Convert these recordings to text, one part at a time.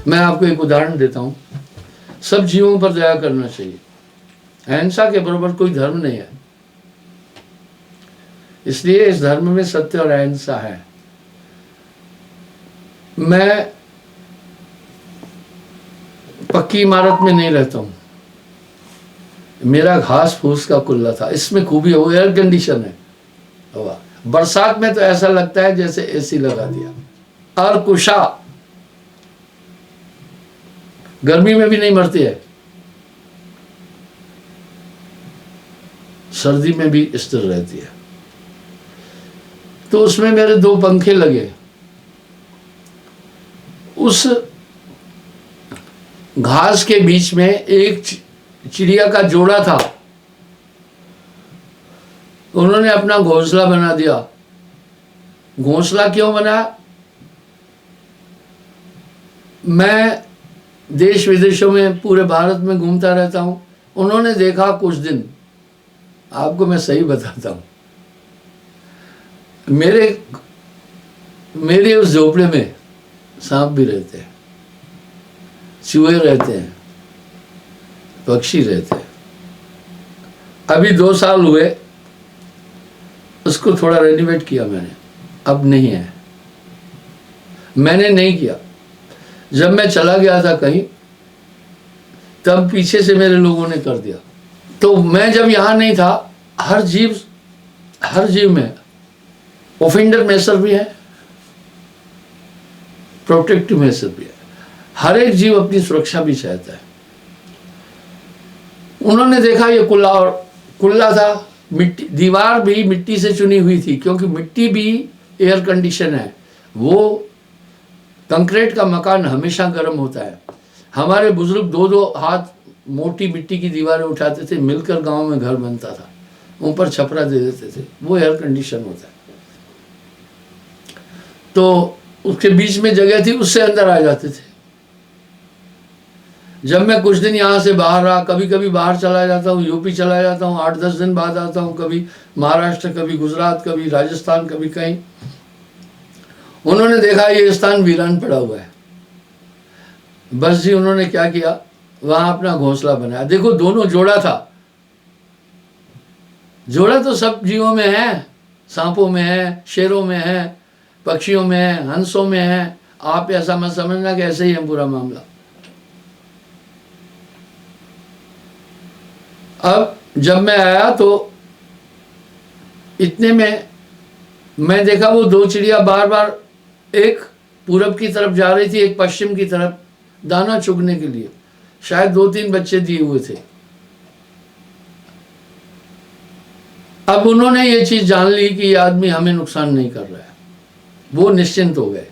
मैं आपको एक उदाहरण देता हूँ। सब जीवों पर दया करना चाहिए। अहिंसा के बराबर कोई धर्म नहीं है, इसलिए इस धर्म में सत्य और अहिंसा है। मैं पक्की इमारत में नहीं रहता हूँ, मेरा घास फूस का कुल्ला था। इसमें खूबी हो, एयर कंडीशन है हवा। बरसात में तो ऐसा लगता है जैसे एसी लगा दिया। और कुशा गर्मी में भी नहीं मरती है, सर्दी में भी स्थिर रहती है। तो उसमें मेरे 2 पंखे लगे। उस घास के बीच में एक चिड़िया का जोड़ा था, उन्होंने अपना घोंसला बना दिया। घोंसला क्यों बनाया? मैं देश विदेशों में पूरे भारत में घूमता रहता हूं। उन्होंने देखा कुछ दिन, आपको मैं सही बताता हूं, मेरे उस झोपड़े में सांप भी रहते हैं, चूहे रहते हैं, पक्षी रहते हैं। अभी 2 साल हुए, उसको थोड़ा रेनोवेट किया मैंने, अब नहीं है। मैंने नहीं किया। जब मैं चला गया था कहीं, तब पीछे से मेरे लोगों ने कर दिया। तो मैं जब यहाँ नहीं था, हर जीव में ऑफेंडर मेसर भी है, प्रोटेक्टिव मेसर भी है। हर एक जीव अपनी सुरक्षा भी चाहता है। उन्होंने देखा ये कुल्ला था, मिट्टी, दीवार भी मिट्टी से चुनी हुई थी, क्योंकि मिट्टी भी एयर कंडीशन है। वो कंक्रीट का मकान हमेशा गर्म होता है। हमारे बुजुर्ग 2-2 हाथ मोटी मिट्टी की दीवारें उठाते थे, मिलकर गांव में घर बनता था, ऊपर छपरा दे देते थे, वो एयर कंडीशन होता है। तो उसके बीच में जगह थी, उससे अंदर आ जाते थे। जब मैं कुछ दिन यहाँ से बाहर रहा, कभी कभी बाहर चला जाता हूँ, यूपी चला जाता हूँ, 8-10 दिन बाद आता हूँ, कभी महाराष्ट्र, कभी गुजरात, कभी राजस्थान, कभी कहीं। उन्होंने देखा ये स्थान वीरान पड़ा हुआ है। बस जी, उन्होंने क्या किया, वहां अपना घोंसला बनाया। देखो, दोनों जोड़ा था। जोड़ा तो सब जीवों में है, सांपों में है, शेरों में है, पक्षियों में है, हंसों में है। आप ऐसा मत समझना कि ऐसे ही है पूरा मामला। अब जब मैं आया तो इतने में मैं देखा वो 2 चिड़िया बार बार, एक पूरब की तरफ जा रही थी, एक पश्चिम की तरफ, दाना चुगने के लिए। शायद 2-3 बच्चे दिए हुए थे। अब उन्होंने ये चीज जान ली कि ये आदमी हमें नुकसान नहीं कर रहा है। वो निश्चिंत हो गए।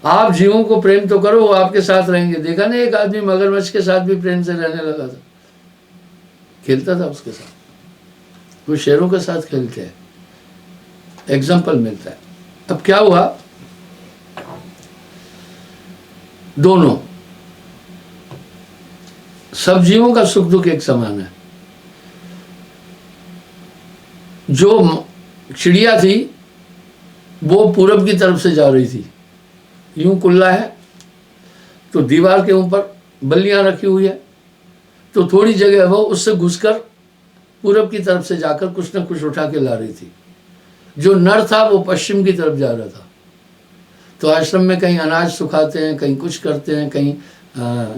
आप जीवों को प्रेम तो करो, वो आपके साथ रहेंगे। देखा ना, एक आदमी मगरमच्छ के साथ भी प्रेम से रहने लगा था, खेलता था उसके साथ। वो शेरों के साथ खेलते हैं, एग्जाम्पल मिलता है। अब क्या हुआ, दोनों सब जीवों का सुख दुख एक समान है। जो चिड़िया थी वो पूरब की तरफ से जा रही थी, यूं कुल्ला है तो दीवार के ऊपर बल्लियां रखी हुई है, तो थोड़ी जगह वो उससे घुसकर पूरब की तरफ से जाकर कुछ न कुछ उठा के ला रही थी। जो नर था वो पश्चिम की तरफ जा रहा था। तो आश्रम में कहीं अनाज सुखाते हैं, कहीं कुछ करते हैं, कहीं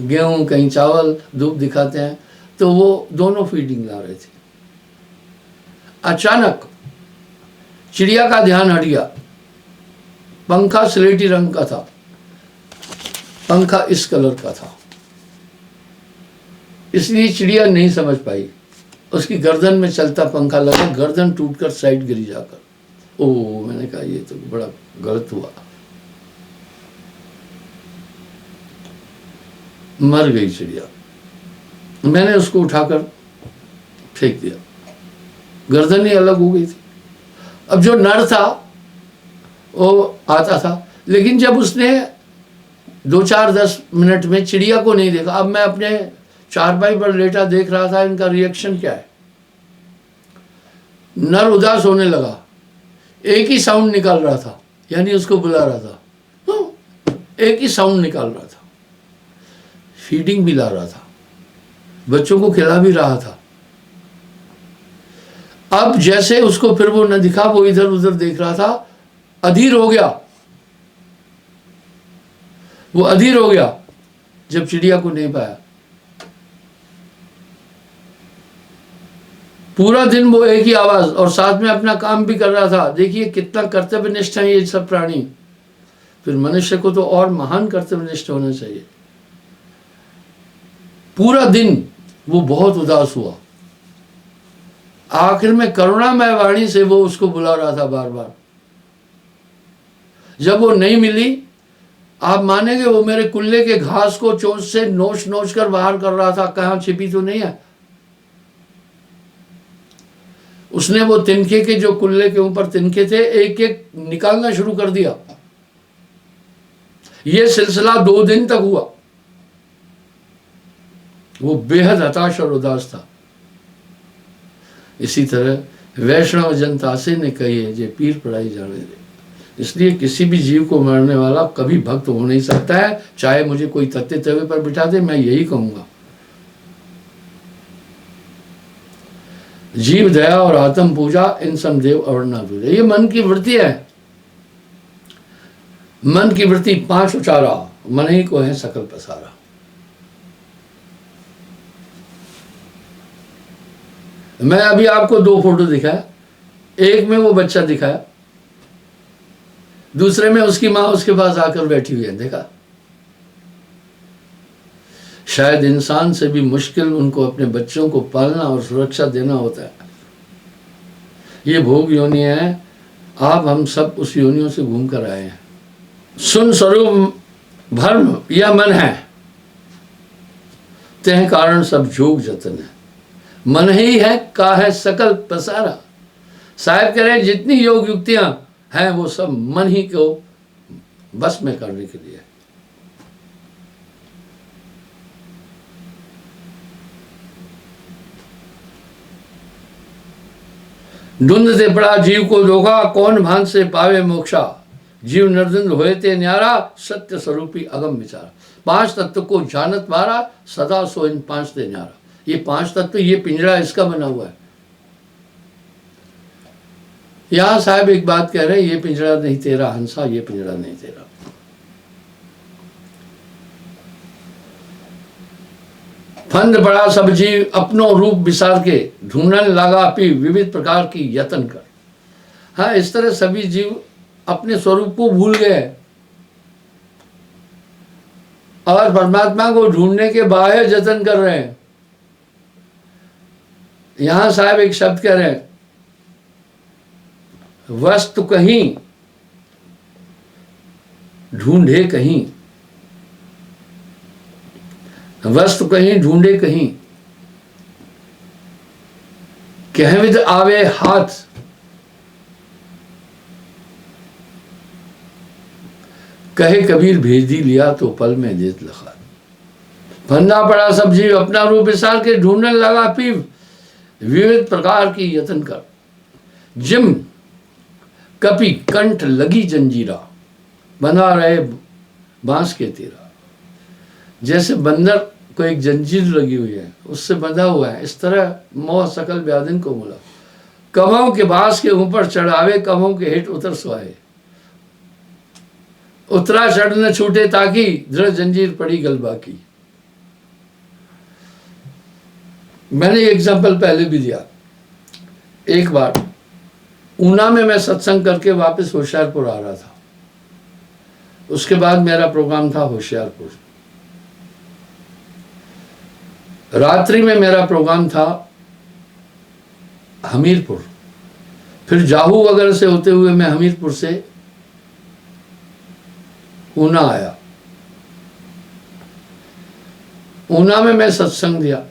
गेहूं, कहीं चावल, धूप दिखाते हैं। तो वो दोनों फीडिंग ला रहे थे। अचानक चिड़िया का ध्यान हट गया। पंखा स्लेटी रंग का था, पंखा इस कलर का था, इसलिए चिड़िया नहीं समझ पाई। उसकी गर्दन में चलता पंखा लगा, गर्दन टूटकर साइड गिरी जाकर। ओह, मैंने कहा ये तो बड़ा गलत हुआ, मर गई चिड़िया। मैंने उसको उठाकर फेंक दिया, गर्दन ही अलग हो गई थी। अब जो नर था वो आता था, लेकिन जब उसने 2-4-10 मिनट में चिड़िया को नहीं देखा। अब मैं अपने चारपाई पर लेटा देख रहा था इनका रिएक्शन क्या है। नर उदास होने लगा, एक ही साउंड निकाल रहा था, यानी उसको बुला रहा था। एक ही साउंड निकाल रहा था, फीडिंग भी ला रहा था, बच्चों को खिला भी रहा था। अब जैसे उसको फिर वो न दिखा, वो इधर उधर देख रहा था, अधीर हो गया। वो अधीर हो गया जब चिड़िया को नहीं पाया। पूरा दिन वो एक ही आवाज, और साथ में अपना काम भी कर रहा था। देखिए कितना कर्तव्यनिष्ठ है ये सब प्राणी। फिर मनुष्य को तो और महान कर्तव्यनिष्ठ होना चाहिए। पूरा दिन वो बहुत उदास हुआ। आखिर में करुणामय वाणी से वो उसको बुला रहा था बार बार। जब वो नहीं मिली, आप मानेंगे वो मेरे कुल्ले के घास को चोंच से नोच नोच कर बाहर कर रहा था, कहां छिपी तो नहीं है। उसने वो तिनके के, जो कुल्ले के ऊपर तिनके थे, एक एक निकालना शुरू कर दिया। ये सिलसिला 2 दिन तक हुआ। वो बेहद हताश और उदास था। इसी तरह वैष्णव जनता से ने कही है, जे पीर पढ़ाई जाने दे। इसलिए किसी भी जीव को मारने वाला कभी भक्त हो नहीं सकता है, चाहे मुझे कोई तत्ते तवे पर बिठा दे, मैं यही कहूंगा। जीव दया और आत्म पूजा इन समदेव अवर्णा पूजा, ये मन की वृत्ति है। मन की वृत्ति 5 उचारा, मन ही को है सकल पसारा। मैं अभी आपको 2 फोटो दिखाया। एक में वो बच्चा दिखाया, दूसरे में उसकी मां उसके पास आकर बैठी हुई है, देखा। शायद इंसान से भी मुश्किल उनको अपने बच्चों को पालना और सुरक्षा देना होता है। ये भोग योनि है, आप हम सब उस योनियों से घूम कर आए हैं। सुन स्वरूप भर्म यह मन है, तेह कारण सब जोग जतन है। मन ही है का है सकल पसारा। साहब कह रहे हैं जितनी योग युक्तियां हैं वो सब मन ही को बस में करने के लिए। ढूंढते पड़ा जीव को धोखा, कौन भान से पावे मोक्षा। जीव निर्द्वंद होए ते न्यारा, सत्य स्वरूपी अगम विचारा। 5 तत्व को जानत मारा, सदा सो इन 5 ते न्यारा। ये 5 तत्व, ये पिंजरा इसका बना हुआ है। यहां साहब एक बात कह रहे हैं, ये पिंजरा नहीं तेरा हंसा, ये पिंजरा नहीं तेरा। फंद बड़ा सब जीव अपनो रूप विसार के, ढूंढन लगा पी विविध प्रकार की यतन कर। हाँ, इस तरह सभी जीव अपने स्वरूप को भूल गए और परमात्मा को ढूंढने के बाह्य जतन कर रहे हैं। यहां साहब एक शब्द कह रहे हैं, वस्तु कहीं ढूंढे कहीं, वस्तु कहीं ढूंढे कहीं, कहविद आवे हाथ। कहे कबीर भेज दी लिया तो पल में देत लखा। फंदा पड़ा सब जीव अपना रूप विसार के, ढूंढने लगा पीव विविध प्रकार की यतन कर। जिम कपि कंठ लगी जंजीरा, बना रहे बांस के तीरा। जैसे बंदर को एक जंजीर लगी हुई है, उससे बंधा हुआ है, इस तरह मोह सकल व्याधिन को बोला। कमों के बांस के ऊपर चढ़ावे, कमों के हेठ उतर सोए। उतरा चढ़ न छूटे ताकि, दृढ़ जंजीर पड़ी गलबा की। मैंने एग्जाम्पल पहले भी दिया। एक बार ऊना में मैं सत्संग करके वापस होशियारपुर आ रहा था। उसके बाद मेरा प्रोग्राम था होशियारपुर। रात्रि में मेरा प्रोग्राम था हमीरपुर। फिर जाहू वगैरह से होते हुए मैं हमीरपुर से ऊना आया। ऊना में मैं सत्संग दिया।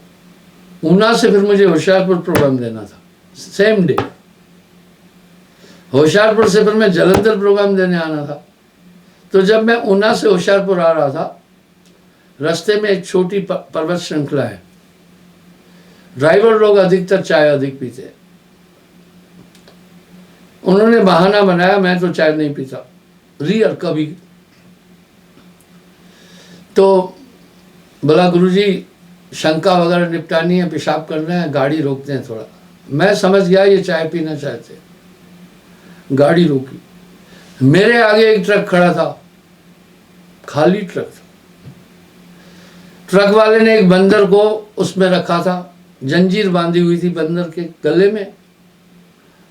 ऊना से फिर मुझे होशियारपुर प्रोग्राम देना था, सेम डे। होशियारपुर से फिर मैं जलंधर प्रोग्राम देने आना था। तो जब मैं ऊना से होशियारपुर आ रहा था, रास्ते में एक छोटी पर्वत श्रृंखला है। ड्राइवर लोग अधिकतर चाय अधिक पीते। उन्होंने बहाना बनाया, मैं तो चाय नहीं पीता, रियर कभी। तो बोला गुरुजी शंका वगैरह निपटानी है, पेशाब करना है, गाड़ी रोकते हैं थोड़ा। मैं समझ गया ये चाय पीना चाहते, गाड़ी रोकी। मेरे आगे एक ट्रक खड़ा था, खाली ट्रक था। ट्रक वाले ने एक बंदर को उसमें रखा था, जंजीर बांधी हुई थी बंदर के गले में,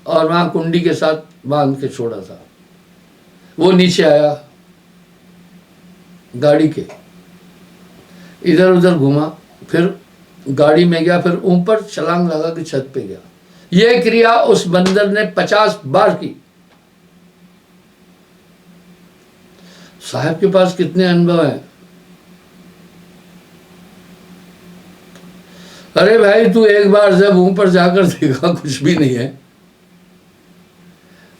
और वहां कुंडी के साथ बांध के छोड़ा था। वो नीचे आया गाड़ी के, इधर उधर घूमा, फिर गाड़ी में गया, फिर ऊपर छलांग लगा के छत पे गया। यह क्रिया उस बंदर ने 50 बार की। साहब के पास कितने अनुभव हैं। अरे भाई तू एक बार जब ऊपर जाकर देखा कुछ भी नहीं है,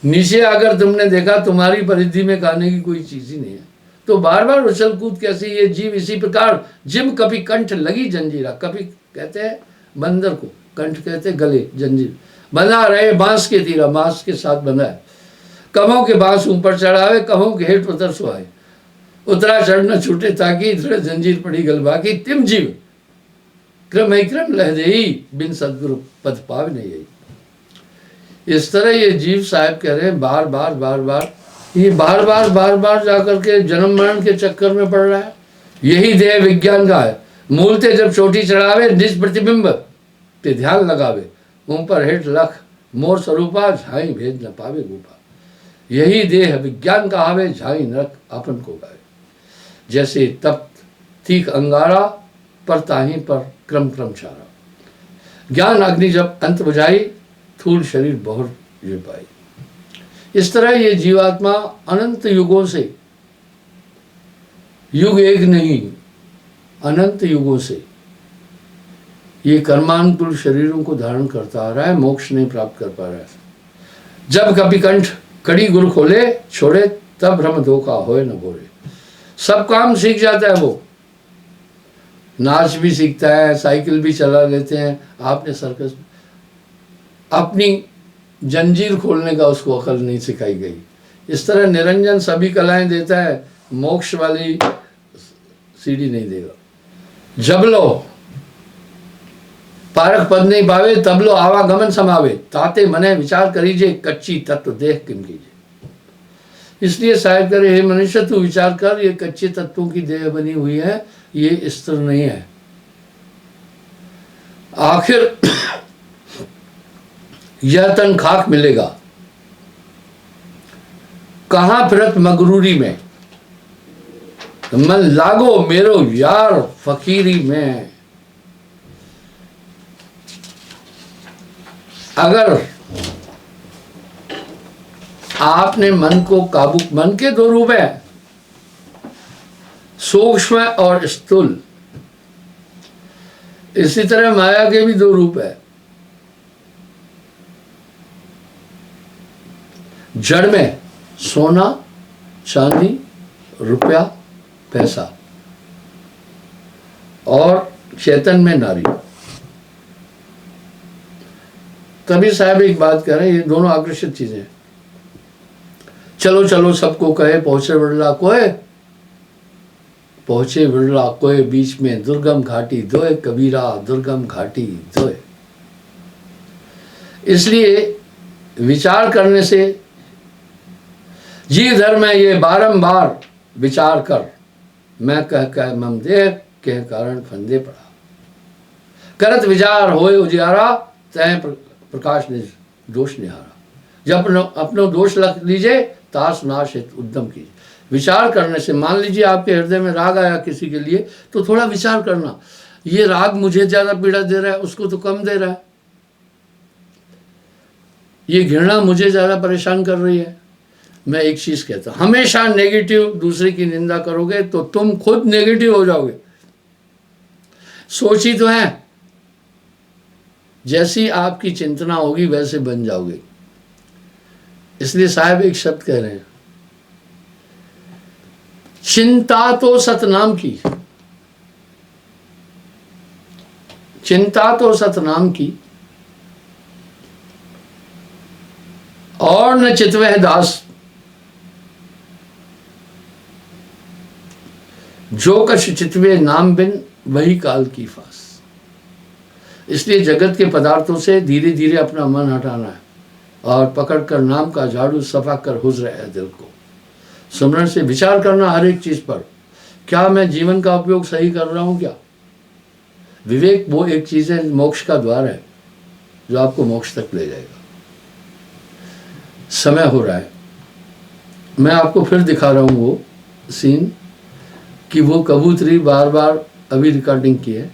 नीचे आकर तुमने देखा तुम्हारी परिधि में खाने की कोई चीज ही नहीं है, तो बार बार उछल कूद कैसे। ये जीव इसी प्रकार जिम कभी कंठ लगी जंजीरा, कभी कहते हैं बंदर को, कंठ कहते गले, जंजीर बना रहे बांस के तीरा, बांस के साथ बंधा है। कमों के बांस ऊपर चढ़ावे, कमों के हेठ उतर सुहाए, उतरा चढ़ न छूटे ताकि इधर जंजीर पड़ी गलबा की। तिम जीव क्रम ही क्रम लह देई, बिन सदगुरु पद पावे नहीं आई। इस तरह ये जीव साहब कह रहे हैं बार बार बार बार, ये बार बार बार बार जाकर के जन्म मरण के चक्कर में पड़ रहा है। यही देह विज्ञान का है। मूलते जब चोटी चढ़ावे, निज प्रतिबिंब पे ध्यान लगावे, ऊपर हेठ लख मोर स्वरूपा, झाई भेद न पावे गोपा। यही देह विज्ञान का आवे, झाई नरक आपन को गावे। जैसे तप्त तीख अंगारा, पर ताही पर क्रम क्रम चारा। ज्ञान अग्नि जब अंत बुझाई, थूल शरीर बहुत जी पाई। इस तरह ये जीवात्मा अनंत युगों से, युग एक नहीं अनंत युगों से ये कर्मानुकूल शरीरों को धारण करता आ रहा है, मोक्ष नहीं प्राप्त कर पा रहा है। जब कभी कंठ कड़ी गुरु खोले छोड़े, तब भ्रम धोखा होए न भोरे। सब काम सीख जाता है वो, नाच भी सीखता है, साइकिल भी चला लेते हैं। आपने सर्कस, अपनी जंजीर खोलने का उसको अकल नहीं सिखाई गई। इस तरह निरंजन सभी कलाएं देता है, मोक्ष वाली सीढ़ी नहीं देगा। जब लो पारक पद नहीं पावे, तब लो आवागमन समावे, ताते मने विचार करीजे, कच्ची तत्व देख किम कीजिए। इसलिए साहब करे, हे मनुष्य तू विचार कर, ये कच्चे तत्वों की देह बनी हुई है, ये स्थिर नहीं है। आखिर यह तन खाक मिलेगा, कहां फिरत मगरूरी में, मन लागो मेरो यार फकीरी में। अगर आपने मन को काबू, मन के दो रूप है, सूक्ष्म और स्थूल। इसी तरह माया के भी दो रूप है। जड़ में सोना चांदी रुपया पैसा, और चेतन में नारी। तभी साहब एक बात कह रहे हैं, ये दोनों आकर्षित चीजें। चलो चलो सबको कहे, पहुंचे बिरला कोय, पहुंचे बिरला कोय, बीच में दुर्गम घाटी दोए, कबीरा दुर्गम घाटी दोए। इसलिए विचार करने से जी धर्म है, ये बारंबार विचार कर, मैं कह मम देह के कारण फंदे पड़ा। करत विचार होए उजियारा, तय प्रकाश निज दोष निहारा। जब अपनो दोष लग लीजिए, तास नाश हेतु उद्यम कीजिए। विचार करने से, मान लीजिए आपके हृदय में राग आया किसी के लिए, तो थोड़ा विचार करना, ये राग मुझे ज्यादा पीड़ा दे रहा है, उसको तो कम दे रहा है। ये घृणा मुझे ज्यादा परेशान कर रही है। मैं एक चीज कहता हूं, हमेशा नेगेटिव दूसरे की निंदा करोगे तो तुम खुद नेगेटिव हो जाओगे। सोची तो है, जैसी आपकी चिंतना होगी वैसे बन जाओगे। इसलिए साहब एक शब्द कह रहे हैं, चिंता तो सतनाम की, चिंता तो सतनाम की, और न चितवह दास। जो कछ चितवे नाम बिन वही काल की फास। इसलिए जगत के पदार्थों से धीरे धीरे अपना मन हटाना है और पकड़कर नाम का झाड़ू सफा कर हुज्र है दिल को। सुमरण से विचार करना हर एक चीज पर, क्या मैं जीवन का उपयोग सही कर रहा हूं क्या। विवेक वो एक चीज है, मोक्ष का द्वार है जो आपको मोक्ष तक ले जाएगा। समय हो रहा है, मैं आपको फिर दिखा रहा हूं वो सीन कि वो कबूतरी बार बार, अभी रिकॉर्डिंग की है,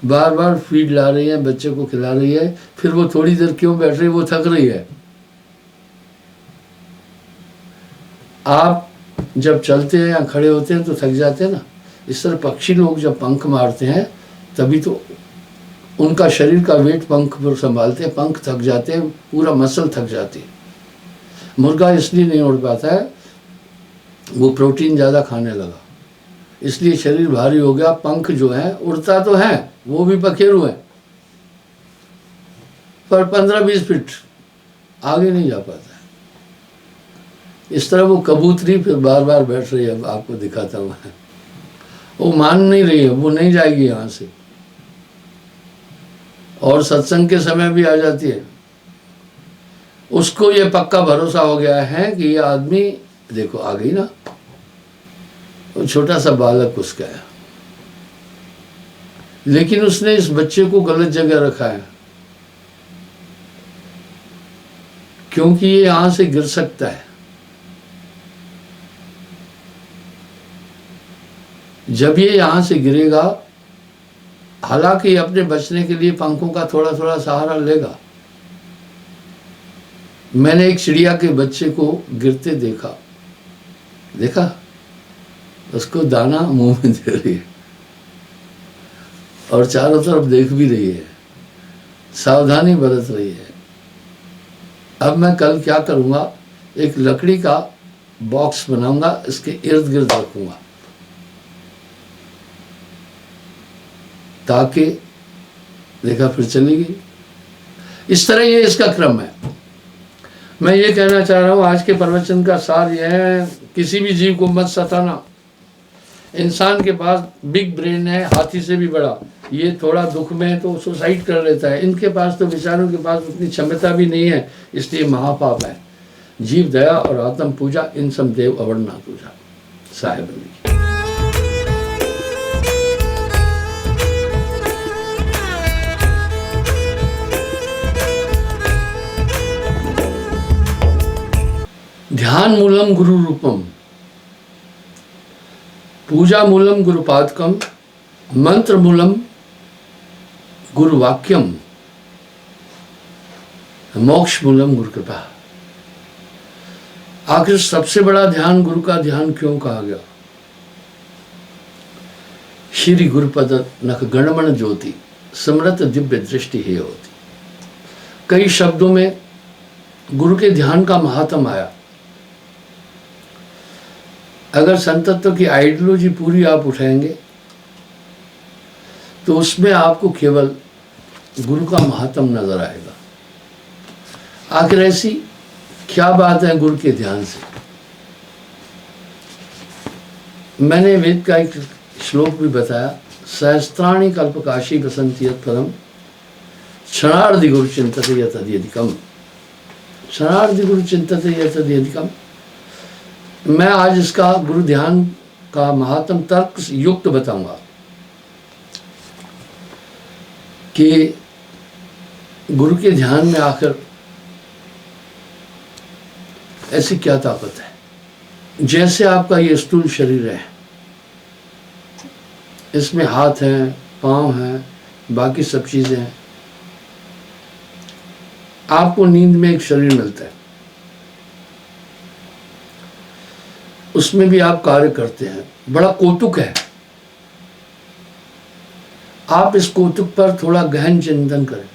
बार बार फीड ला रही है, बच्चे को खिला रही है, फिर वो थोड़ी देर क्यों बैठ रही है, वो थक रही है। आप जब चलते हैं या खड़े होते हैं तो थक जाते हैं ना, इस तरह पक्षी लोग जब पंख मारते हैं तभी तो उनका शरीर का वेट पंख पर संभालते हैं, पंख थक जाते हैं, पूरा मसल थक जाती है। मुर्गा इसलिए नहीं उड़ पाता है, वो प्रोटीन ज़्यादा खाने लगा, इसलिए शरीर भारी हो गया। पंख जो है उड़ता तो है, वो भी पखेरु है, पर 15-20 फीट आगे नहीं जा पाता है। इस तरह वो कबूतरी फिर बार बार बैठ रही है, आपको दिखाता हूँ। वो मान नहीं रही है, वो नहीं जाएगी यहाँ से, और सत्संग के समय भी आ जाती है। उसको ये पक्का भरोसा हो गया है कि ये आदमी, देखो आ गई ना, वो छोटा सा बालक उसका है, लेकिन उसने इस बच्चे को गलत जगह रखा है, क्योंकि ये यहां से गिर सकता है। जब ये यहां से गिरेगा, हालांकि अपने बचने के लिए पंखों का थोड़ा थोड़ा सहारा लेगा। मैंने एक चिड़िया के बच्चे को गिरते देखा, उसको दाना मुंह में दे रही है और चारों तरफ देख भी रही है, सावधानी बरत रही है। अब मैं कल क्या करूंगा, एक लकड़ी का बॉक्स बनाऊंगा, इसके इर्द गिर्द रखूंगा, ताकि देखा फिर चलेगी। इस तरह ये इसका क्रम है। मैं ये कहना चाह रहा हूँ, आज के प्रवचन का सार यह है, किसी भी जीव को मत सताना। इंसान के पास बिग ब्रेन है, हाथी से भी बड़ा, ये थोड़ा दुख में है तो सुसाइड कर लेता है। इनके पास तो बेचारों के पास उतनी क्षमता भी नहीं है, इसलिए महापाप है। जीव दया और आत्म पूजा, इन सब देव अवर्णा पूजा। साहेब अली ध्यान मूलम गुरु रूपम, पूजा मूलम गुरुपादकम, मंत्र मूलम गुरु वाक्यम, मोक्ष मूलम गुरु कृपा। आखिर सबसे बड़ा ध्यान गुरु का ध्यान क्यों कहा गया। श्री गुरुपद नख गणमण ज्योति, समृत दिव्य दृष्टि ही होती। कई शब्दों में गुरु के ध्यान का महात्म आया। अगर संतत्व की आइडियोलॉजी पूरी आप उठाएंगे तो उसमें आपको केवल गुरु का महात्म नजर आएगा। आखिर ऐसी क्या बात है गुरु के ध्यान से। मैंने वेद का एक श्लोक भी बताया, सहस्त्राणि कल्पकाशी बसंति यत् पदम, क्षणार्धि गुरु चिंतते यतधिकम, क्षणार्धि गुरु चिंतते यतधिकम। मैं आज इसका गुरु ध्यान का महात्म तर्क युक्त बताऊंगा कि गुरु के ध्यान में आकर ऐसी क्या ताकत है। जैसे आपका ये स्थूल शरीर है, इसमें हाथ हैं, पांव हैं, बाकी सब चीजें हैं। आपको नींद में एक शरीर मिलता है, उसमें भी आप कार्य करते हैं। बड़ा कौतुक है। आप इस कौतुक पर थोड़ा गहन चिंतन करें।